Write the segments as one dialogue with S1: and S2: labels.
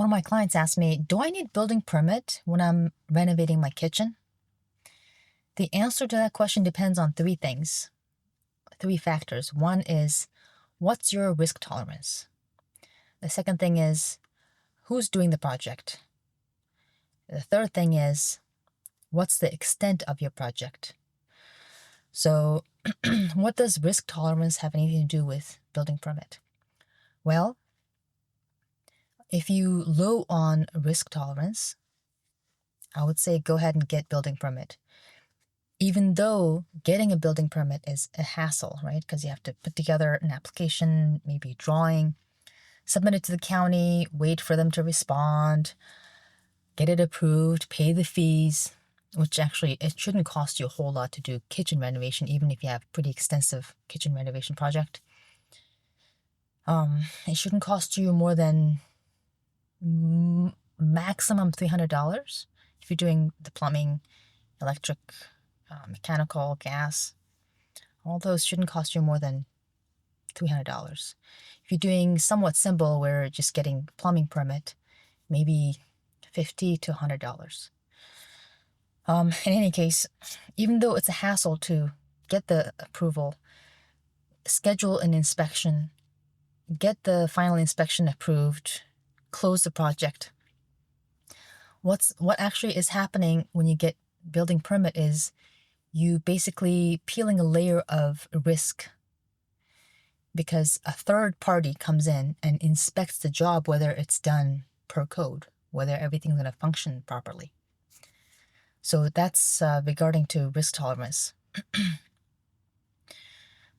S1: One of my clients asked me, do I need building permit when I'm renovating my kitchen? The answer to that question depends on three things, three factors. One is, what's your risk tolerance? The second thing is, who's doing the project? The third thing is, what's the extent of your project? So, what does risk tolerance have anything to do with building permit? Well, if you low on risk tolerance, I would say go ahead and get building permit. Even though getting a building permit is a hassle, right? Because you have to put together an application, maybe a drawing, submit it to the county, wait for them to respond, get it approved, pay the fees, which actually it shouldn't cost you a whole lot to do kitchen renovation, even if you have a pretty extensive kitchen renovation project. It shouldn't cost you more than maximum $300 if you're doing the plumbing, electric, mechanical, gas. All those shouldn't cost you more than $300. If you're doing somewhat simple, where you're just getting plumbing permit, maybe $50 to $100. In any case, even though it's a hassle to get the approval, schedule an inspection, get the final inspection approved, close the project. What actually is happening when you get building permit is you basically peeling a layer of risk, because a third party comes in and inspects the job, whether it's done per code, whether everything's going to function properly. So that's regarding to risk tolerance.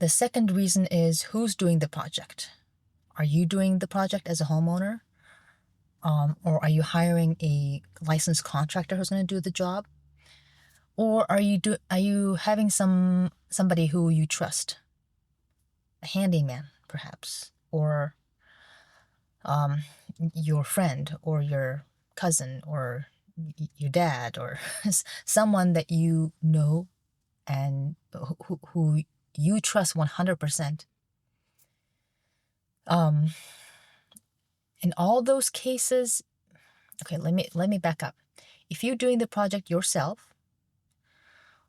S1: The second reason is, who's doing the project? Are you doing the project as a homeowner? Or are you hiring a licensed contractor who's going to do the job? Or are you having somebody who you trust? A handyman, perhaps, or your friend, or your cousin, or your dad, or someone that you know and who you trust 100%. In all those cases, okay, let me back up. If you're doing the project yourself,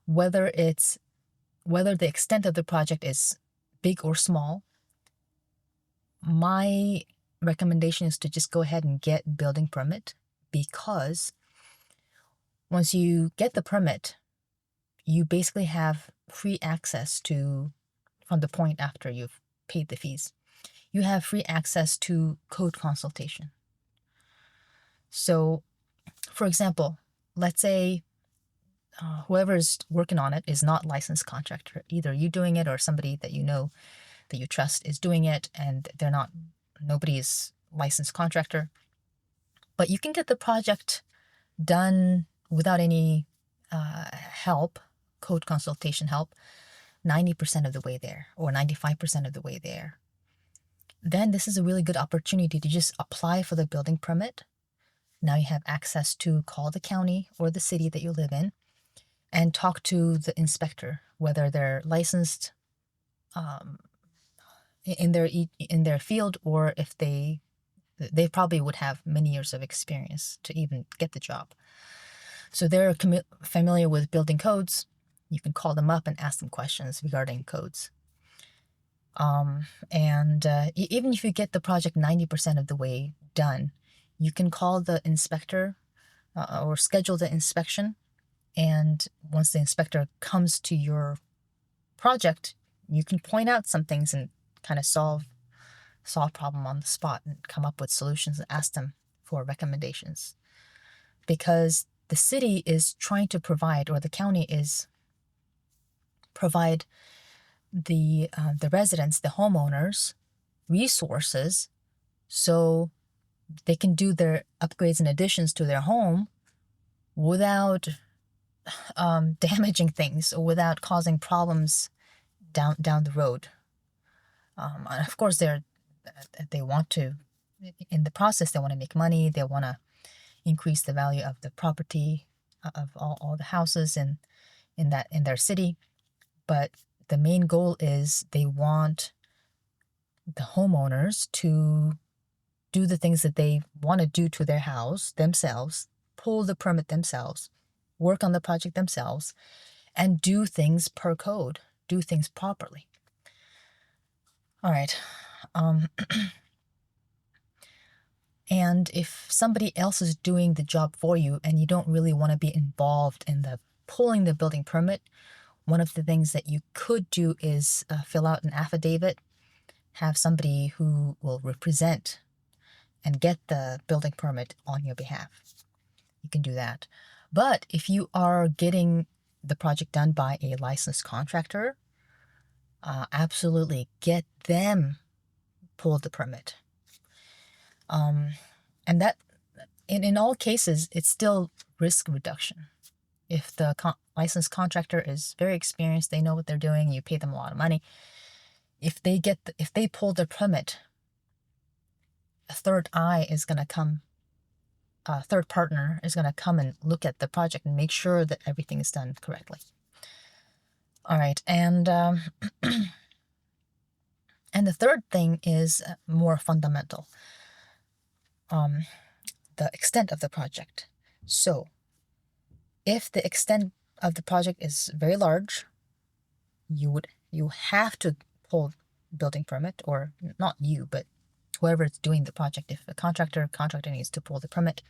S1: whether the extent of the project is big or small, my recommendation is to just go ahead and get building permit, because once you get the permit, you basically have free access to, from the point after you've paid the fees, you have free access to code consultation. So, for example, let's say whoever's working on it is not licensed contractor. Either you doing it or somebody that you know, that you trust, is doing it, and nobody is licensed contractor. But you can get the project done without any help, code consultation help, 90% of the way there, or 95% of the way there. Then this is a really good opportunity to just apply for the building permit. Now you have access to call the county or the city that you live in and talk to the inspector, whether they're licensed in their field, or if they probably would have many years of experience to even get the job. So they're familiar with building codes. You can call them up and ask them questions regarding codes. Even if you get the project 90% of the way done, you can call the inspector or schedule the inspection. And once the inspector comes to your project, you can point out some things and kind of solve problem on the spot and come up with solutions and ask them for recommendations. Because the city is trying to provide, or the county is provide the residents, the homeowners, resources so they can do their upgrades and additions to their home without damaging things, or without causing problems down the road. And of course, they want to, in the process, they want to make money. They want to increase the value of the property, of all the houses in their city. But the main goal is they want the homeowners to do the things that they want to do to their house themselves, pull the permit themselves, work on the project themselves, and do things per code, do things properly. All right. And if somebody else is doing the job for you and you don't really want to be involved in the pulling the building permit, one of the things that you could do is fill out an affidavit, have somebody who will represent and get the building permit on your behalf. You can do that. But if you are getting the project done by a licensed contractor, absolutely get them pull the permit. And that, in all cases, it's still risk reduction. If the licensed contractor is very experienced, they know what they're doing, you pay them a lot of money. If they pull their permit, a third partner is going to come and look at the project and make sure that everything is done correctly. All right, and and the third thing is more fundamental. The extent of the project. So, if the extent of the project is very large, you have to pull building permit, or not you, but whoever is doing the project. If a contractor needs to pull the permit.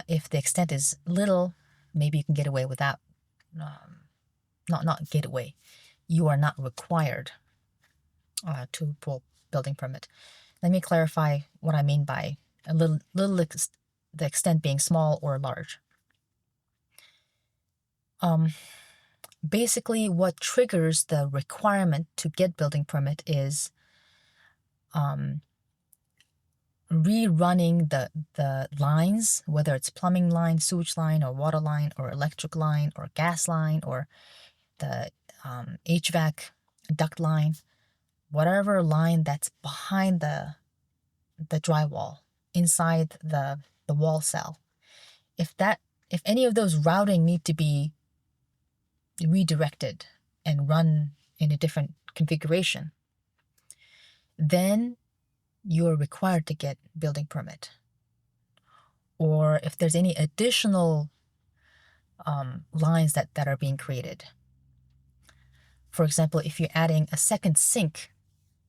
S1: If the extent is little, maybe you can get away without. Not get away. You are not required to pull building permit. Let me clarify what I mean by a little the extent being small or large. Basically, what triggers the requirement to get building permit is rerunning the lines, whether it's plumbing line, sewage line, or water line, or electric line, or gas line, or the HVAC duct line, whatever line that's behind the drywall, inside the wall cell. If any of those routing need to be redirected and run in a different configuration, then you're required to get building permit. Or if there's any additional lines that are being created. For example, if you're adding a second sink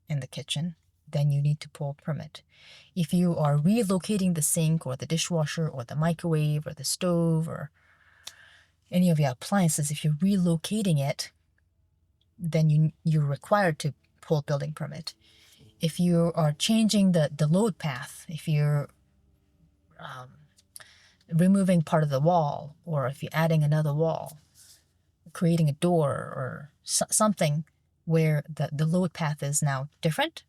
S1: in the kitchen, then you need to pull permit. If you are relocating the sink or the dishwasher or the microwave or the stove or any of your appliances, if you're relocating it, then you're required to pull building permit. If you are changing the load path, if you're removing part of the wall, or if you're adding another wall, creating a door or something where the load path is now different,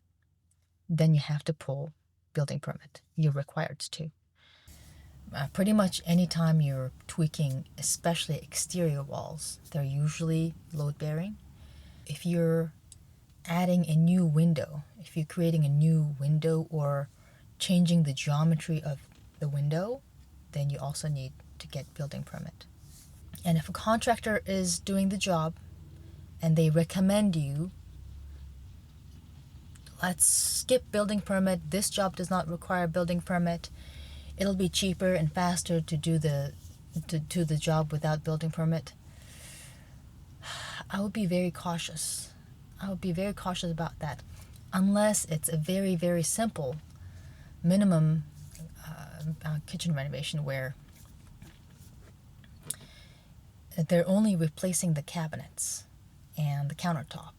S1: then you have to pull building permit. You're required to. Pretty much anytime you're tweaking, especially exterior walls, they're usually load bearing. If you're adding a new window, if you're creating a new window or changing the geometry of the window, then you also need to get building permit. And if a contractor is doing the job and they recommend you, let's skip building permit, this job does not require building permit, it'll be cheaper and faster to do the job without building permit, I would be very cautious. I would be very cautious about that, unless it's a very, very simple minimum kitchen renovation where they're only replacing the cabinets and the countertop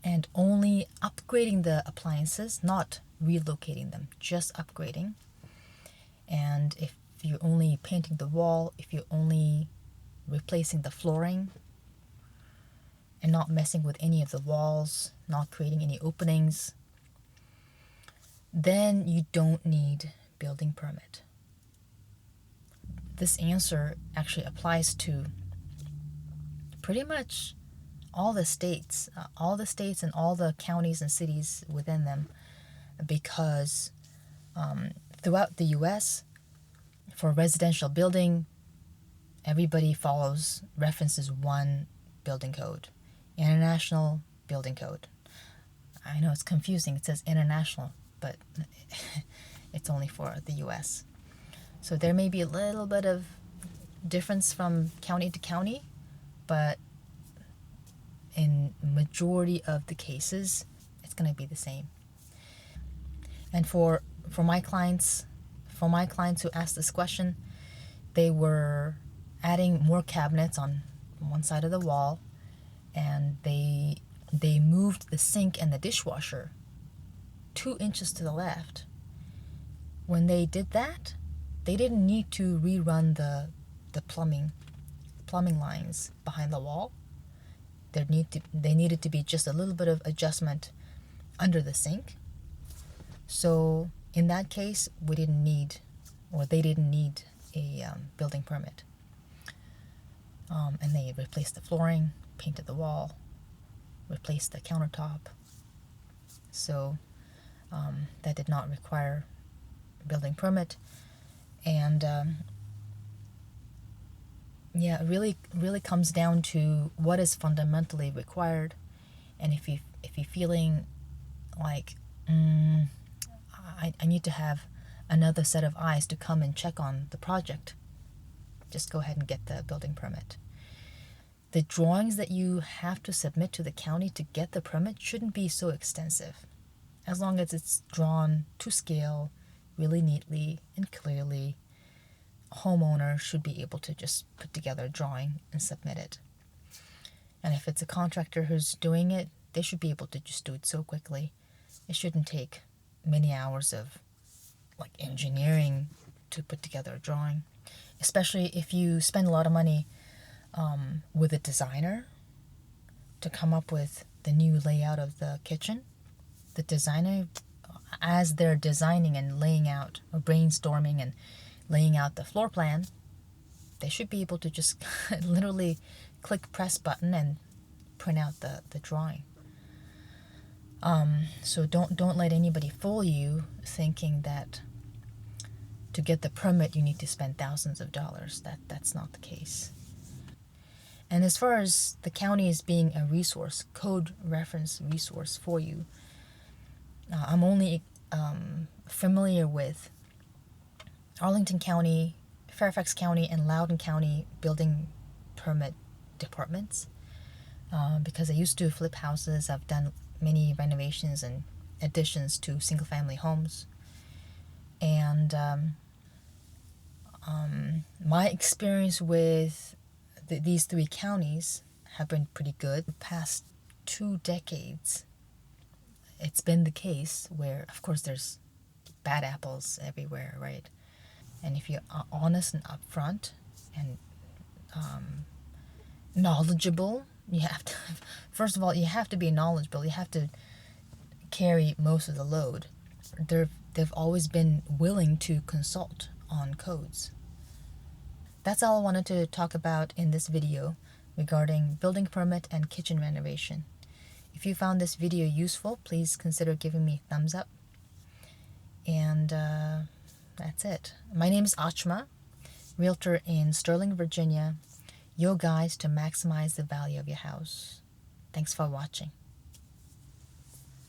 S1: and only upgrading the appliances, not relocating them, just upgrading. And if you're only painting the wall, if you're only replacing the flooring and not messing with any of the walls, not creating any openings, then you don't need building permit. This answer actually applies to pretty much all the states and all the counties and cities within them, because throughout the U.S., for residential building, everybody references one building code, International Building Code. I know it's confusing. It says international, but it's only for the US. So there may be a little bit of difference from county to county, but in majority of the cases, it's going to be the same. And for my clients, who asked this question, they were adding more cabinets on one side of the wall, and they moved the sink and the dishwasher 2 inches to the left. When they did that, they didn't need to rerun the plumbing lines behind the wall. They needed to be just a little bit of adjustment under the sink. So in that case, they didn't need a building permit. And they replaced the flooring, painted the wall, replaced the countertop. So that did not require a building permit. And yeah, it really comes down to what is fundamentally required. And if you're feeling like I need to have another set of eyes to come and check on the project, just go ahead and get the building permit. The drawings that you have to submit to the county to get the permit shouldn't be so extensive, as long as it's drawn to scale really neatly and clearly. A homeowner should be able to just put together a drawing and submit it. And if it's a contractor who's doing it, they should be able to just do it so quickly. It shouldn't take many hours of like engineering to put together a drawing, especially if you spend a lot of money with a designer to come up with the new layout of the kitchen. The designer, as they're designing and laying out or brainstorming and laying out the floor plan, they should be able to just literally click press button and print out the drawing. So don't let anybody fool you thinking that to get the permit you need to spend thousands of dollars. That's not the case. And as far as the county as being a resource, code reference resource for you, I'm only familiar with Arlington County, Fairfax County, and Loudoun County building permit departments, because I used to flip houses. I've done many renovations and additions to single-family homes, and my experience with these three counties have been pretty good. The past 2 decades, it's been the case where, of course, there's bad apples everywhere, right? And if you're honest and upfront and knowledgeable, you have to, first of all, you have to be knowledgeable. You have to carry most of the load. They've always been willing to consult on codes. That's all I wanted to talk about in this video regarding building permit and kitchen renovation. If you found this video useful, please consider giving me a thumbs up. And that's it. My name is Achma, realtor in Sterling, Virginia. Your guide to maximize the value of your house. Thanks for watching.